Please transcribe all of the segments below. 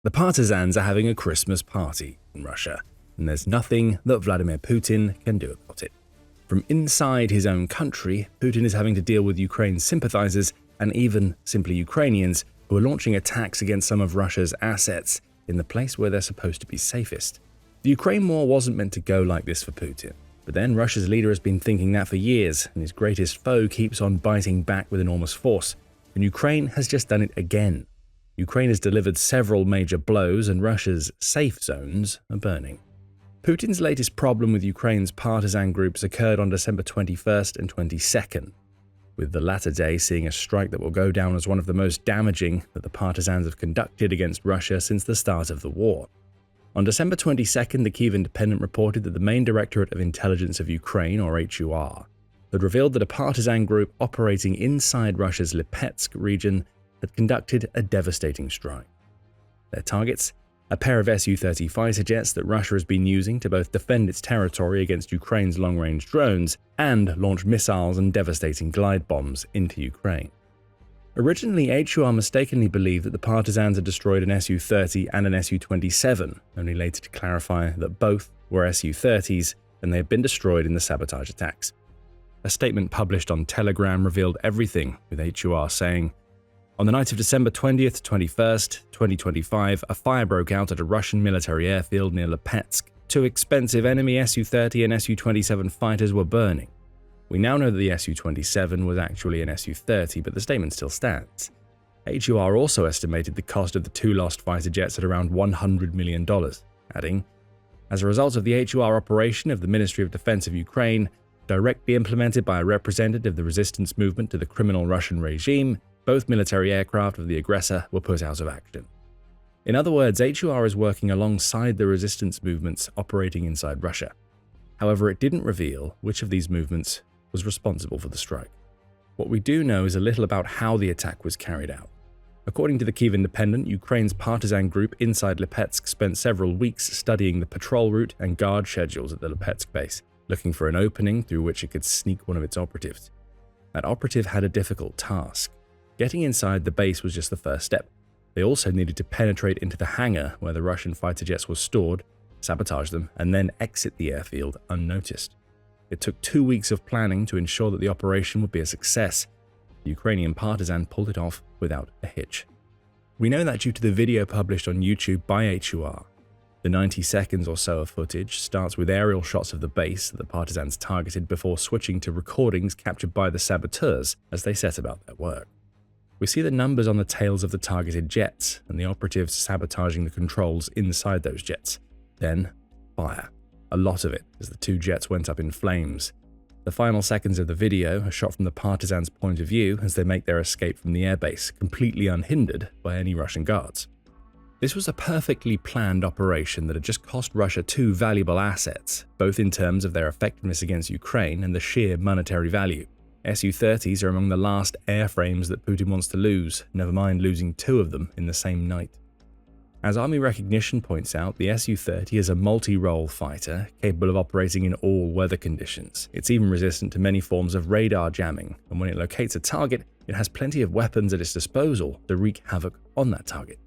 The Partisans are having a Christmas party in Russia, and there's nothing that Vladimir Putin can do about it. From inside his own country, Putin is having to deal with Ukraine's sympathizers and even simply Ukrainians who are launching attacks against some of Russia's assets in the place where they're supposed to be safest. The Ukraine war wasn't meant to go like this for Putin, but then Russia's leader has been thinking that for years, and his greatest foe keeps on biting back with enormous force, and Ukraine has just done it again. Ukraine has delivered several major blows, and Russia's safe zones are burning. Putin's latest problem with Ukraine's partisan groups occurred on December 21st and 22nd, with the latter day seeing a strike that will go down as one of the most damaging that the partisans have conducted against Russia since the start of the war. On December 22nd, the Kyiv Independent reported that the main Directorate of Intelligence of Ukraine, or HUR, had revealed that a partisan group operating inside Russia's Lipetsk region had conducted a devastating strike. Their targets? A pair of Su-30 fighter jets that Russia has been using to both defend its territory against Ukraine's long-range drones and launch missiles and devastating glide bombs into Ukraine. Originally, HUR mistakenly believed that the partisans had destroyed an Su-30 and an Su-27, only later to clarify that both were Su-30s and they had been destroyed in the sabotage attacks. A statement published on Telegram revealed everything, with HUR saying, "On the night of December 20th to 21st, 2025, a fire broke out at a Russian military airfield near Lipetsk. Two expensive enemy Su-30 and Su-27 fighters were burning. We now know that the Su-27 was actually an Su-30, but the statement still stands." HUR also estimated the cost of the two lost fighter jets at around $100 million, adding, "As a result of the HUR operation of the Ministry of Defense of Ukraine, directly implemented by a representative of the resistance movement to the criminal Russian regime, both military aircraft of the aggressor were put out of action." In other words, HUR is working alongside the resistance movements operating inside Russia. However, it didn't reveal which of these movements was responsible for the strike. What we do know is a little about how the attack was carried out. According to the Kyiv Independent, Ukraine's partisan group inside Lipetsk spent several weeks studying the patrol route and guard schedules at the Lipetsk base, looking for an opening through which it could sneak one of its operatives. That operative had a difficult task. Getting inside the base was just the first step. They also needed to penetrate into the hangar where the Russian fighter jets were stored, sabotage them, and then exit the airfield unnoticed. It took 2 weeks of planning to ensure that the operation would be a success. The Ukrainian partisan pulled it off without a hitch. We know that due to the video published on YouTube by HUR. The 90 seconds or so of footage starts with aerial shots of the base that the partisans targeted before switching to recordings captured by the saboteurs as they set about their work. We see the numbers on the tails of the targeted jets and the operatives sabotaging the controls inside those jets. Then, fire. A lot of it, as the two jets went up in flames. The final seconds of the video are shot from the partisans' point of view as they make their escape from the airbase, completely unhindered by any Russian guards. This was a perfectly planned operation that had just cost Russia two valuable assets, both in terms of their effectiveness against Ukraine and the sheer monetary value. Su-30s are among the last airframes that Putin wants to lose, never mind losing two of them in the same night. As Army Recognition points out, the Su-30 is a multi-role fighter capable of operating in all weather conditions. It's even resistant to many forms of radar jamming, and when it locates a target, it has plenty of weapons at its disposal to wreak havoc on that target.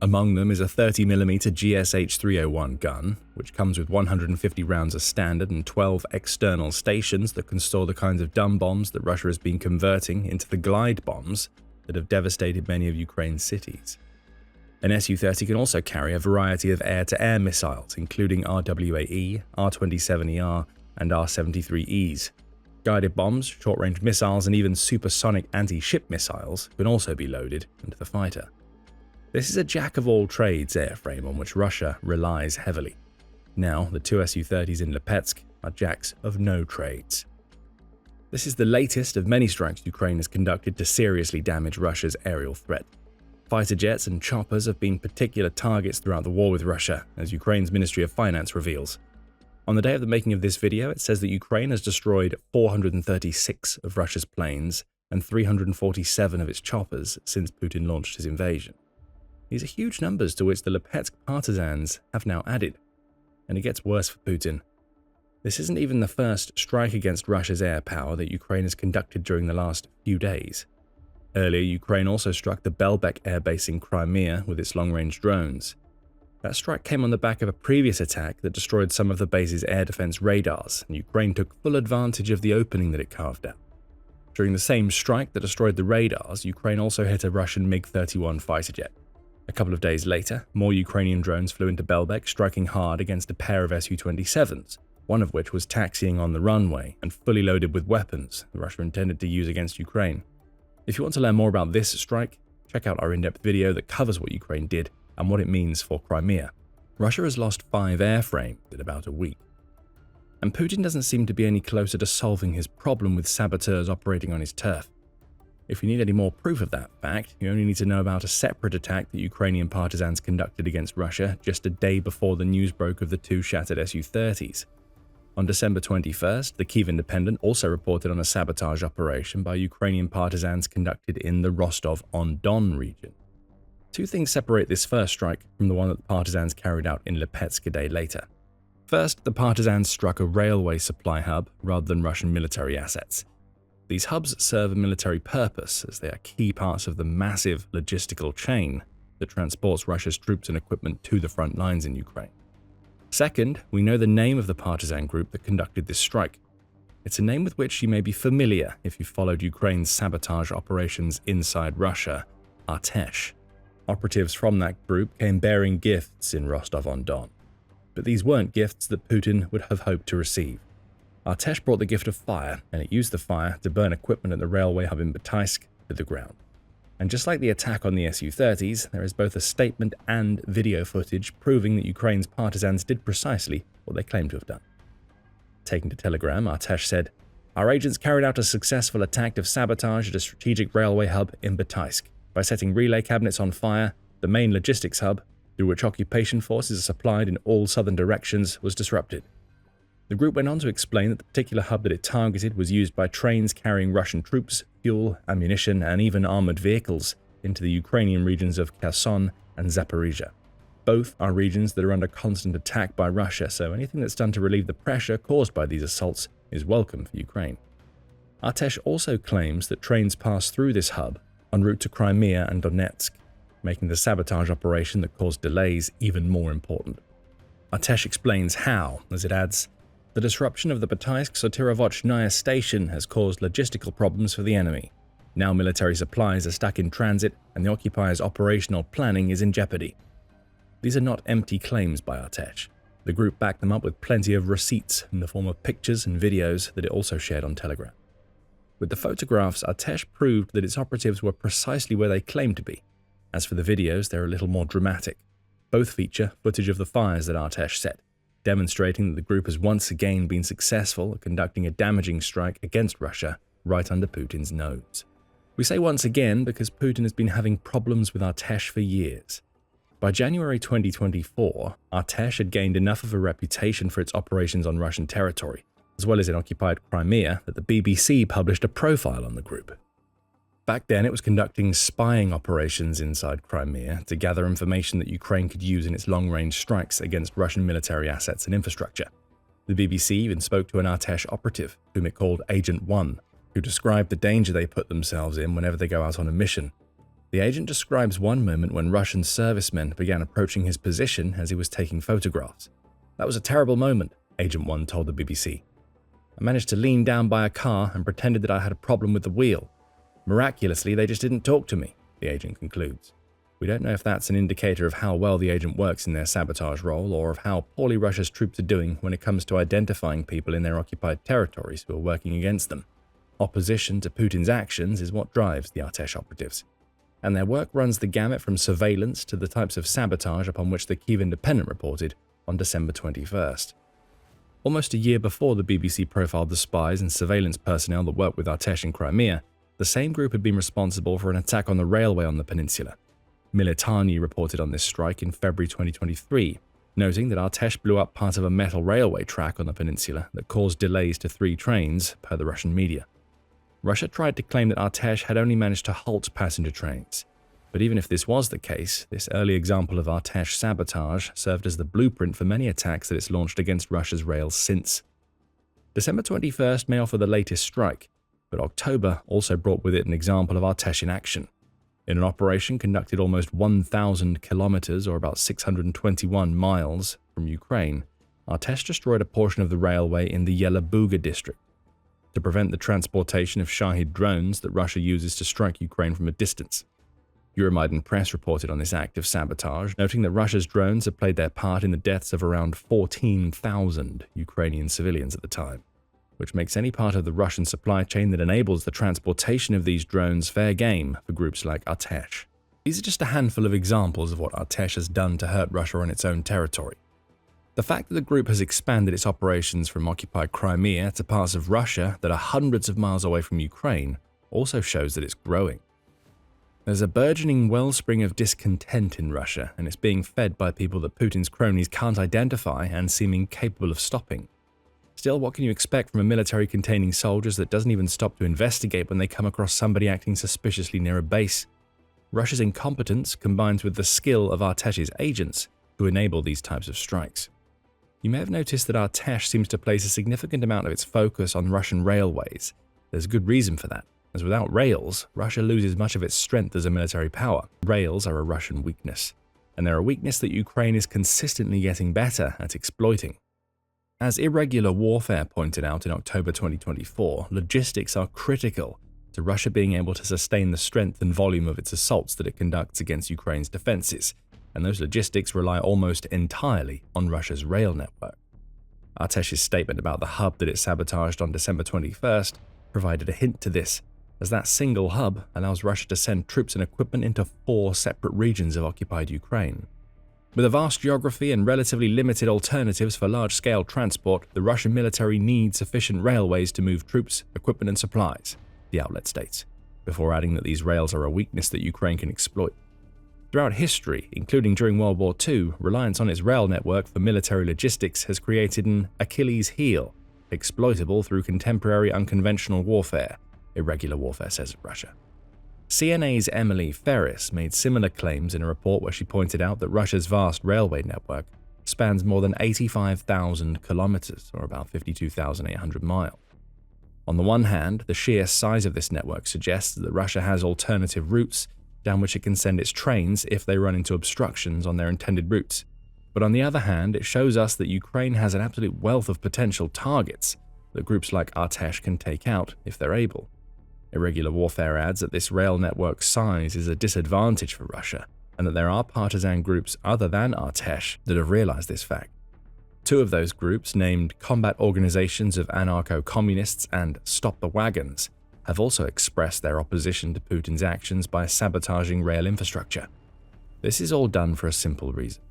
Among them is a 30mm GSH-301 gun, which comes with 150 rounds as standard and 12 external stations that can store the kinds of dumb bombs that Russia has been converting into the glide bombs that have devastated many of Ukraine's cities. An Su-30 can also carry a variety of air-to-air missiles, including RWAE, R-27ER, and R-73Es. Guided bombs, short-range missiles, and even supersonic anti-ship missiles can also be loaded into the fighter. This is a jack-of-all-trades airframe on which Russia relies heavily. Now, the two Su-30s in Lipetsk are jacks of no trades. This is the latest of many strikes Ukraine has conducted to seriously damage Russia's aerial threat. Fighter jets and choppers have been particular targets throughout the war with Russia, as Ukraine's Ministry of Finance reveals. On the day of the making of this video, it says that Ukraine has destroyed 436 of Russia's planes and 347 of its choppers since Putin launched his invasion. These are huge numbers to which the Lipetsk partisans have now added. And it gets worse for Putin. This isn't even the first strike against Russia's air power that Ukraine has conducted during the last few days. Earlier, Ukraine also struck the Belbek airbase in Crimea with its long-range drones. That strike came on the back of a previous attack that destroyed some of the base's air defense radars, and Ukraine took full advantage of the opening that it carved out. During the same strike that destroyed the radars, Ukraine also hit a Russian MiG-31 fighter jet. A couple of days later, more Ukrainian drones flew into Belbek, striking hard against a pair of Su-27s, one of which was taxiing on the runway and fully loaded with weapons that Russia intended to use against Ukraine. If you want to learn more about this strike, check out our in-depth video that covers what Ukraine did and what it means for Crimea. Russia has lost 5 airframes in about a week. And Putin doesn't seem to be any closer to solving his problem with saboteurs operating on his turf. If you need any more proof of that fact, you only need to know about a separate attack that Ukrainian partisans conducted against Russia just a day before the news broke of the 2 shattered Su-30s. On December 21st, the Kyiv Independent also reported on a sabotage operation by Ukrainian partisans conducted in the Rostov-on-Don region. 2 things separate this first strike from the one that the partisans carried out in Lipetsk a day later. First, the partisans struck a railway supply hub rather than Russian military assets. These hubs serve a military purpose as they are key parts of the massive logistical chain that transports Russia's troops and equipment to the front lines in Ukraine. Second, we know the name of the partisan group that conducted this strike. It's a name with which you may be familiar if you followed Ukraine's sabotage operations inside Russia, Atesh. Operatives from that group came bearing gifts in Rostov-on-Don. But these weren't gifts that Putin would have hoped to receive. Atesh brought the gift of fire, and it used the fire to burn equipment at the railway hub in Bataisk to the ground. And just like the attack on the Su-30s, there is both a statement and video footage proving that Ukraine's partisans did precisely what they claimed to have done. Taking to Telegram, Atesh said, "Our agents carried out a successful attack of sabotage at a strategic railway hub in Bataisk by setting relay cabinets on fire. The main logistics hub, through which occupation forces are supplied in all southern directions, was disrupted." The group went on to explain that the particular hub that it targeted was used by trains carrying Russian troops, fuel, ammunition, and even armored vehicles into the Ukrainian regions of Kherson and Zaporizhia. Both are regions that are under constant attack by Russia, so anything that's done to relieve the pressure caused by these assaults is welcome for Ukraine. Atesh also claims that trains pass through this hub en route to Crimea and Donetsk, making the sabotage operation that caused delays even more important. Atesh explains how, as it adds, "The disruption of the Bataisk-Sotirovochная station has caused logistical problems for the enemy. Now military supplies are stuck in transit and the occupiers' operational planning is in jeopardy." These are not empty claims by Atesh. The group backed them up with plenty of receipts in the form of pictures and videos that it also shared on Telegram. With the photographs, Atesh proved that its operatives were precisely where they claimed to be. As for the videos, they're a little more dramatic. Both feature footage of the fires that Atesh set, demonstrating that the group has once again been successful at conducting a damaging strike against Russia right under Putin's nose. We say once again because Putin has been having problems with Atesh for years. By January 2024, Atesh had gained enough of a reputation for its operations on Russian territory, as well as in occupied Crimea, that the BBC published a profile on the group. Back then, it was conducting spying operations inside Crimea to gather information that Ukraine could use in its long-range strikes against Russian military assets and infrastructure. The BBC even spoke to an Atesh operative, whom it called Agent 1, who described the danger they put themselves in whenever they go out on a mission. The agent describes one moment when Russian servicemen began approaching his position as he was taking photographs. "That was a terrible moment," Agent 1 told the BBC. "I managed to lean down by a car and pretended that I had a problem with the wheel. Miraculously, they just didn't talk to me," the agent concludes. We don't know if that's an indicator of how well the agent works in their sabotage role or of how poorly Russia's troops are doing when it comes to identifying people in their occupied territories who are working against them. Opposition to Putin's actions is what drives the Atesh operatives. And their work runs the gamut from surveillance to the types of sabotage upon which the Kyiv Independent reported on December 21st. Almost a year before the BBC profiled the spies and surveillance personnel that worked with Atesh in Crimea, the same group had been responsible for an attack on the railway on the peninsula. Militani reported on this strike in February 2023, noting that Atesh blew up part of a metal railway track on the peninsula that caused delays to 3 trains, per the Russian media. Russia tried to claim that Atesh had only managed to halt passenger trains. But even if this was the case, this early example of Atesh sabotage served as the blueprint for many attacks that it's launched against Russia's rails since. December 21st may offer the latest strike, But October also brought with it an example of Atesh in action. In an operation conducted almost 1,000 kilometers, or about 621 miles, from Ukraine, Atesh destroyed a portion of the railway in the Yelabuga district to prevent the transportation of Shahid drones that Russia uses to strike Ukraine from a distance. Euromaidan Press reported on this act of sabotage, noting that Russia's drones had played their part in the deaths of around 14,000 Ukrainian civilians at the time, which makes any part of the Russian supply chain that enables the transportation of these drones fair game for groups like Atesh. These are just a handful of examples of what Atesh has done to hurt Russia on its own territory. The fact that the group has expanded its operations from occupied Crimea to parts of Russia that are hundreds of miles away from Ukraine also shows that it's growing. There's a burgeoning wellspring of discontent in Russia, and it's being fed by people that Putin's cronies can't identify and seem incapable of stopping. Still, what can you expect from a military containing soldiers that doesn't even stop to investigate when they come across somebody acting suspiciously near a base? Russia's incompetence combines with the skill of Artesh's agents to enable these types of strikes. You may have noticed that Atesh seems to place a significant amount of its focus on Russian railways. There's a good reason for that, as without rails, Russia loses much of its strength as a military power. Rails are a Russian weakness, and they're a weakness that Ukraine is consistently getting better at exploiting. As Irregular Warfare pointed out in October 2024, logistics are critical to Russia being able to sustain the strength and volume of its assaults that it conducts against Ukraine's defenses, and those logistics rely almost entirely on Russia's rail network. Atesh's statement about the hub that it sabotaged on December 21st provided a hint to this, as that single hub allows Russia to send troops and equipment into 4 separate regions of occupied Ukraine. With a vast geography and relatively limited alternatives for large-scale transport, the Russian military needs sufficient railways to move troops, equipment and supplies, the outlet states, before adding that these rails are a weakness that Ukraine can exploit. Throughout history, including during World War II, reliance on its rail network for military logistics has created an Achilles heel, exploitable through contemporary unconventional warfare, Irregular Warfare says of Russia. CNA's Emily Ferris made similar claims in a report where she pointed out that Russia's vast railway network spans more than 85,000 kilometers, or about 52,800 miles. On the one hand, the sheer size of this network suggests that Russia has alternative routes down which it can send its trains if they run into obstructions on their intended routes. But on the other hand, it shows us that Ukraine has an absolute wealth of potential targets that groups like Atesh can take out if they're able. Irregular Warfare adds that this rail network's size is a disadvantage for Russia, and that there are partisan groups other than Atesh that have realized this fact. 2 of those groups, named Combat Organizations of Anarcho-Communists and Stop the Wagons, have also expressed their opposition to Putin's actions by sabotaging rail infrastructure. This is all done for a simple reason.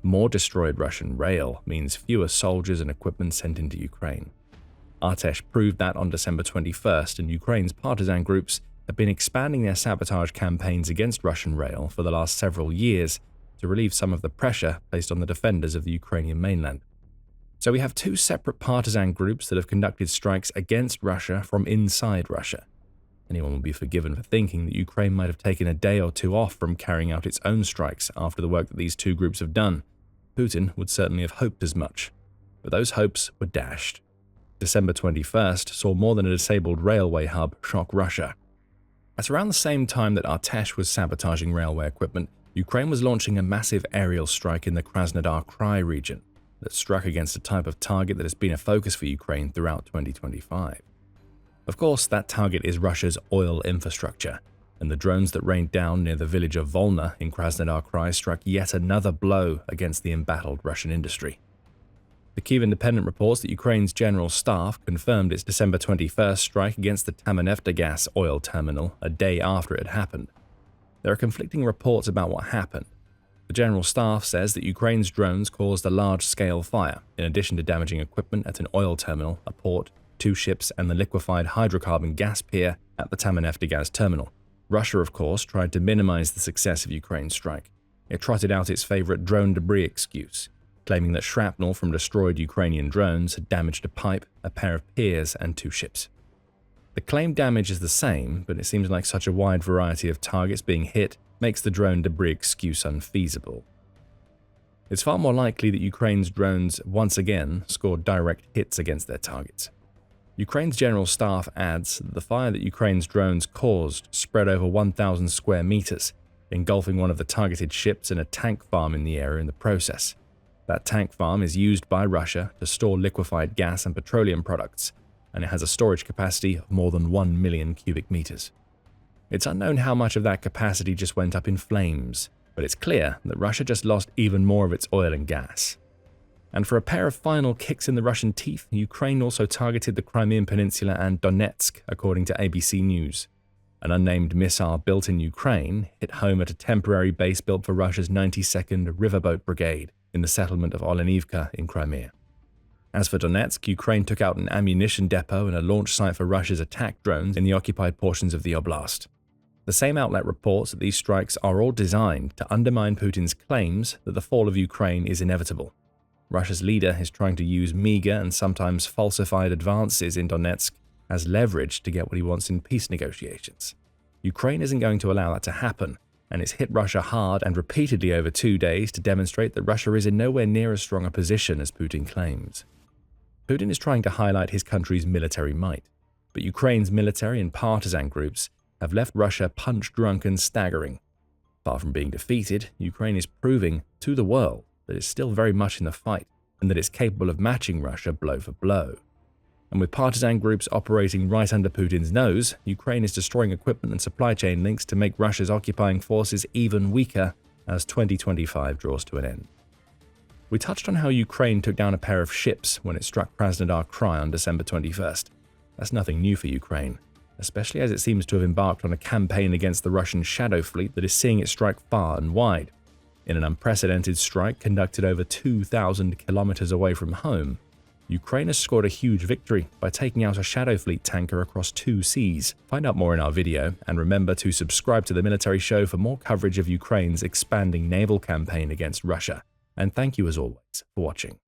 More destroyed Russian rail means fewer soldiers and equipment sent into Ukraine. Atesh proved that on December 21st, and Ukraine's partisan groups have been expanding their sabotage campaigns against Russian rail for the last several years to relieve some of the pressure placed on the defenders of the Ukrainian mainland. So we have 2 separate partisan groups that have conducted strikes against Russia from inside Russia. Anyone would be forgiven for thinking that Ukraine might have taken a day or 2 off from carrying out its own strikes after the work that these 2 groups have done. Putin would certainly have hoped as much, but those hopes were dashed. December 21st saw more than a disabled railway hub shock Russia. At around the same time that Atesh was sabotaging railway equipment, Ukraine was launching a massive aerial strike in the Krasnodar Krai region that struck against a type of target that has been a focus for Ukraine throughout 2025. Of course, that target is Russia's oil infrastructure, and the drones that rained down near the village of Volna in Krasnodar Krai struck yet another blow against the embattled Russian industry. The Kyiv Independent reports that Ukraine's General Staff confirmed its December 21st strike against the Tamaneftegas oil terminal a day after it had happened. There are conflicting reports about what happened. The General Staff says that Ukraine's drones caused a large-scale fire, in addition to damaging equipment at an oil terminal, a port, 2 ships, and the liquefied hydrocarbon gas pier at the Tamaneftegas terminal. Russia, of course, tried to minimize the success of Ukraine's strike. It trotted out its favorite drone debris excuse, claiming that shrapnel from destroyed Ukrainian drones had damaged a pipe, a pair of piers, and 2 ships. The claimed damage is the same, but it seems like such a wide variety of targets being hit makes the drone debris excuse unfeasible. It's far more likely that Ukraine's drones once again scored direct hits against their targets. Ukraine's general staff adds that the fire that Ukraine's drones caused spread over 1,000 square meters, engulfing one of the targeted ships and a tank farm in the area in the process. That tank farm is used by Russia to store liquefied gas and petroleum products, and it has a storage capacity of more than 1 million cubic meters. It's unknown how much of that capacity just went up in flames, but it's clear that Russia just lost even more of its oil and gas. And for a pair of final kicks in the Russian teeth, Ukraine also targeted the Crimean Peninsula and Donetsk, according to ABC News. An unnamed missile built in Ukraine hit home at a temporary base built for Russia's 92nd Riverboat Brigade in the settlement of Olenivka in Crimea. As for Donetsk, Ukraine took out an ammunition depot and a launch site for Russia's attack drones in the occupied portions of the oblast. The same outlet reports that these strikes are all designed to undermine Putin's claims that the fall of Ukraine is inevitable. Russia's leader is trying to use meager and sometimes falsified advances in Donetsk as leverage to get what he wants in peace negotiations. Ukraine isn't going to allow that to happen, and it's hit Russia hard and repeatedly over 2 days to demonstrate that Russia is in nowhere near as strong a position as Putin claims. Putin is trying to highlight his country's military might, but Ukraine's military and partisan groups have left Russia punch-drunk and staggering. Far from being defeated, Ukraine is proving to the world that it's still very much in the fight and that it's capable of matching Russia blow for blow. And with partisan groups operating right under Putin's nose, Ukraine is destroying equipment and supply chain links to make Russia's occupying forces even weaker as 2025 draws to an end. We touched on how Ukraine took down a pair of ships when it struck Krasnodar Krai on December 21st. That's nothing new for Ukraine, especially as it seems to have embarked on a campaign against the Russian shadow fleet that is seeing it strike far and wide. In an unprecedented strike conducted over 2,000 kilometers away from home, Ukraine has scored a huge victory by taking out a shadow fleet tanker across 2 seas. Find out more in our video, and remember to subscribe to the Military Show for more coverage of Ukraine's expanding naval campaign against Russia. And thank you as always for watching.